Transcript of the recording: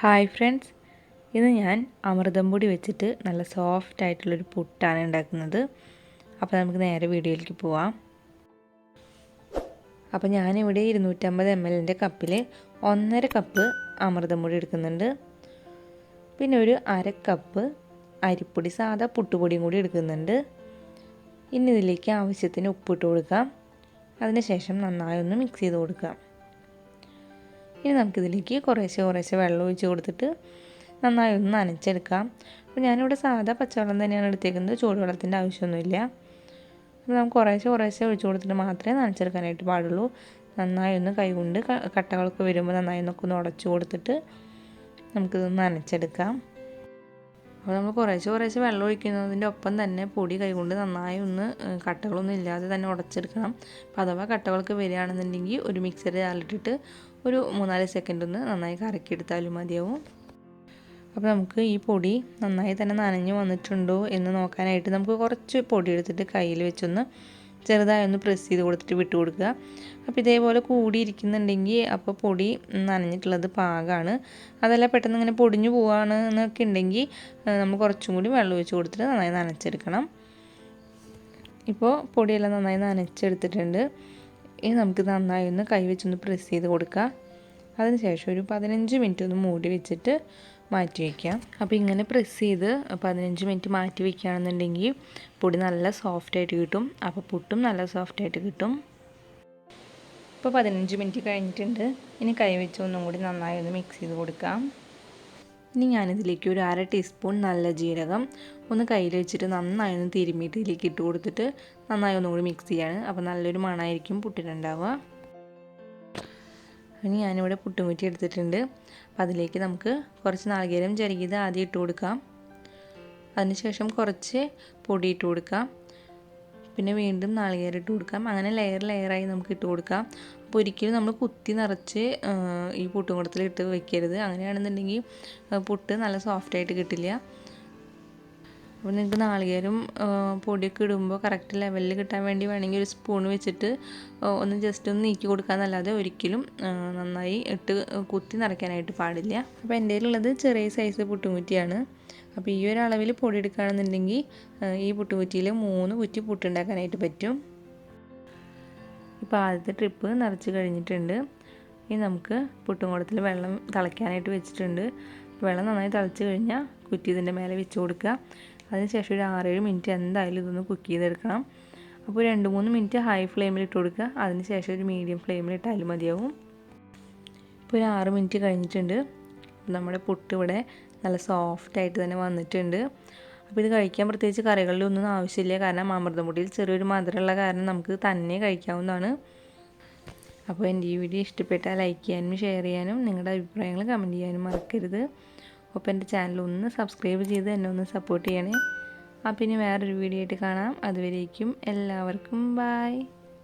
Hi friends, ഇന്ന് ഞാൻ അമൃതം പൊടി വെച്ചിട്ട് നല്ല സോഫ്റ്റ് ആയിട്ടുള്ളൊരു പുട്ടാണ് ഉണ്ടാക്കുന്നത്. അപ്പോൾ നമുക്ക് നേരെ വീഡിയോയിലേക്ക് പോവാം. അപ്പോൾ ഞാനിവിടെ 250 ml കപ്പിൽ 1.5 കപ്പ് അമൃതം പൊടി എടുക്കുന്നുണ്ട്. പിന്നെ ഒരു 1/2 കപ്പ് അരിപ്പൊടി, സാധാ പുട്ടുപൊടിയും കൂടി എടുക്കുന്നുണ്ട്. ഇനി ഇതിലേക്ക് ആവശ്യത്തിന് ഉപ്പിട്ട് കൊടുക്കാം. അതിനുശേഷം നന്നായി ഒന്ന് മിക്സ് ചെയ്ത് കൊടുക്കാം. ഇനി നമുക്കിതിലേക്ക് കുറേശ്ശെ വെള്ളം ഒഴിച്ച് കൊടുത്തിട്ട് നന്നായി ഒന്ന് നനച്ചെടുക്കാം. അപ്പോൾ ഞാനിവിടെ സാധാ പച്ചവെള്ളം തന്നെയാണ് എടുത്തേക്കുന്നത്, ചൂടുവെള്ളത്തിൻ്റെ ആവശ്യമൊന്നുമില്ല. അപ്പോൾ നമുക്ക് കുറേശ്ശെ ഒഴിച്ച് കൊടുത്തിട്ട് മാത്രമേ നനച്ചെടുക്കാനായിട്ട് പാടുള്ളൂ. നന്നായി ഒന്ന് കൈകൊണ്ട് കട്ടകളൊക്കെ വരുമ്പോൾ നന്നായി ഒന്ന് ഉടച്ചു കൊടുത്തിട്ട് നമുക്കിതൊന്ന് നനച്ചെടുക്കാം. അപ്പോൾ നമ്മൾ കുറേശ്ശെ വെള്ളം ഒഴിക്കുന്നതിൻ്റെ ഒപ്പം തന്നെ പൊടി കൈകൊണ്ട് നന്നായി ഒന്ന് കട്ടകളൊന്നും ഇല്ലാതെ തന്നെ ഉടച്ചെടുക്കണം. അപ്പോൾ അഥവാ കട്ടകളൊക്കെ വരികയാണെന്നുണ്ടെങ്കിൽ ഒരു മിക്സർ ജാറിലിട്ടിട്ട് ഒരു 3-4 സെക്കൻഡ് ഒന്ന് നന്നായി കറക്കിയെടുത്താലും മതിയാവും. അപ്പോൾ നമുക്ക് ഈ പൊടി നന്നായി തന്നെ നനഞ്ഞു വന്നിട്ടുണ്ടോ എന്ന് നോക്കാനായിട്ട് നമുക്ക് കുറച്ച് പൊടി എടുത്തിട്ട് കയ്യിൽ വെച്ചൊന്ന് ചെറുതായി ഒന്ന് പ്രസ് ചെയ്ത് കൊടുത്തിട്ട് വിട്ട് കൊടുക്കുക. അപ്പോൾ ഇതേപോലെ കൂടിയിരിക്കുന്നുണ്ടെങ്കിൽ അപ്പോൾ പൊടി നനഞ്ഞിട്ടുള്ളത് പാകമാണ്. അതല്ല പെട്ടെന്ന് ഇങ്ങനെ പൊടിഞ്ഞു പോവുകയാണ് എന്നൊക്കെ ഉണ്ടെങ്കിൽ നമ്മൾ കുറച്ചും കൂടി വെള്ളം ഒഴിച്ച് കൊടുത്തിട്ട് നന്നായി നനച്ചെടുക്കണം. ഇപ്പോൾ പൊടിയെല്ലാം നന്നായി നനച്ചെടുത്തിട്ടുണ്ട്. ഇനി നമുക്ക് നന്നായി ഒന്ന് കൈ വെച്ചൊന്ന് പ്രസ് ചെയ്ത് കൊടുക്കുക. അതിനുശേഷം ഒരു 15 മിനിറ്റ് ഒന്ന് മൂടി വെച്ചിട്ട് മാറ്റി വയ്ക്കാം. അപ്പോൾ ഇങ്ങനെ പ്രസ് ചെയ്ത് 15 മിനിറ്റ് മാറ്റി വയ്ക്കുകയാണെന്നുണ്ടെങ്കിൽ പൊടി നല്ല സോഫ്റ്റായിട്ട് കിട്ടും. അപ്പോൾ പുട്ടും നല്ല സോഫ്റ്റായിട്ട് കിട്ടും. ഇപ്പോൾ 15 മിനിറ്റ് കഴിഞ്ഞിട്ടുണ്ട്. ഇനി കൈ വെച്ച് ഒന്നും കൂടി നന്നായി ഒന്ന് മിക്സ് ചെയ്ത് കൊടുക്കാം. ഇനി ഞാനിതിലേക്ക് ഒരു 1/2 ടീസ്പൂൺ നല്ല ജീരകം ഒന്ന് കയ്യിൽ വെച്ചിട്ട് നന്നായി ഒന്ന് തിരുമ്മിയിട്ട് ഇതിലേക്ക് ഇട്ട് കൊടുത്തിട്ട് നന്നായി ഒന്നും കൂടി മിക്സ് ചെയ്യാണ്. അപ്പോൾ നല്ലൊരു മണമായിരിക്കും പുട്ടിനുണ്ടാവുക. ഇനി ഞാനിവിടെ പുട്ടുംകുറ്റി എടുത്തിട്ടുണ്ട്. അപ്പോൾ അതിലേക്ക് നമുക്ക് കുറച്ച് നാളികേരം ചിരകിയത് ആദ്യം ഇട്ട് കൊടുക്കാം. അതിനുശേഷം കുറച്ച് പൊടി ഇട്ട് കൊടുക്കാം. പിന്നെ വീണ്ടും നാളികേരം ഇട്ട് കൊടുക്കാം. അങ്ങനെ ലെയറായി നമുക്ക് ഇട്ട് കൊടുക്കാം. അപ്പോൾ ഒരിക്കലും നമ്മൾ കുത്തി നിറച്ച് ഈ പുട്ടുംകുടത്തിൽ ഇട്ട് വെക്കരുത്. അങ്ങനെയാണെന്നുണ്ടെങ്കിൽ പുട്ട് നല്ല സോഫ്റ്റായിട്ട് കിട്ടില്ല. അപ്പോൾ നിങ്ങൾക്ക് നാളികേരം പൊടിയൊക്കെ ഇടുമ്പോൾ കറക്റ്റ് ലെവലിൽ കിട്ടാൻ വേണ്ടി വേണമെങ്കിൽ ഒരു സ്പൂൺ വെച്ചിട്ട് ഒന്ന് ജസ്റ്റ് ഒന്ന് നീക്കി കൊടുക്കാമെന്നല്ലാതെ ഒരിക്കലും നന്നായി ഇട്ട് കുത്തി നിറയ്ക്കാനായിട്ട് പാടില്ല. അപ്പോൾ എൻ്റെ കയ്യിലുള്ളത് ചെറിയ സൈസ് പുട്ടുംകുറ്റിയാണ്. അപ്പോൾ ഈ ഒരു അളവിൽ പൊടി എടുക്കുകയാണെന്നുണ്ടെങ്കിൽ ഈ പുട്ടുകുറ്റിയിൽ 3 കുറ്റി പുട്ടുണ്ടാക്കാനായിട്ട് പറ്റും. ഇപ്പോൾ ആദ്യത്തെ ട്രിപ്പ് നിറച്ച് കഴിഞ്ഞിട്ടുണ്ട്. ഇനി നമുക്ക് പുട്ടുംകുടത്തിൽ വെള്ളം തിളയ്ക്കാനായിട്ട് വെച്ചിട്ടുണ്ട്. വെള്ളം നന്നായി തിളച്ച് കഴിഞ്ഞാൽ കുറ്റി ഇതിൻ്റെ മേലെ വെച്ച് കൊടുക്കുക. അതിനുശേഷം ഒരു 6-7 മിനിറ്റ് എന്തായാലും ഇതൊന്ന് കുക്ക് ചെയ്തെടുക്കണം. അപ്പോൾ 2-3 മിനിറ്റ് ഹൈ ഫ്ലെയിമിൽ ഇട്ട് കൊടുക്കുക. അതിനുശേഷം ഒരു മീഡിയം ഫ്ലെയിമിൽ ഇട്ടാലും മതിയാവും. ഇപ്പോൾ ഒരു 6 മിനിറ്റ് കഴിഞ്ഞിട്ടുണ്ട്. നമ്മുടെ പുട്ട് ഇവിടെ നല്ല സോഫ്റ്റായിട്ട് തന്നെ വന്നിട്ടുണ്ട്. അപ്പോൾ ഇത് കഴിക്കാൻ പ്രത്യേകിച്ച് കറികളിലൊന്നും ആവശ്യമില്ല. കാരണം അമൃതം പൊടിയിൽ ചെറിയൊരു മധുരമുള്ള കാരണം നമുക്ക് തന്നെ കഴിക്കാവുന്നതാണ്. അപ്പോൾ എൻ്റെ ഈ വീഡിയോ ഇഷ്ടപ്പെട്ടാൽ ലൈക്ക് ചെയ്യാനും ഷെയർ ചെയ്യാനും നിങ്ങളുടെ അഭിപ്രായങ്ങൾ കമൻറ്റ് ചെയ്യാനും മറക്കരുത്. അപ്പോൾ എൻ്റെ ചാനൽ ഒന്ന് സബ്സ്ക്രൈബ് ചെയ്ത് എന്നെ ഒന്ന് സപ്പോർട്ട് ചെയ്യണേ. അപ്പോൾ ഇനി വേറൊരു വീഡിയോ ആയിട്ട് കാണാം. അതുവരേക്കും എല്ലാവർക്കും ബൈ.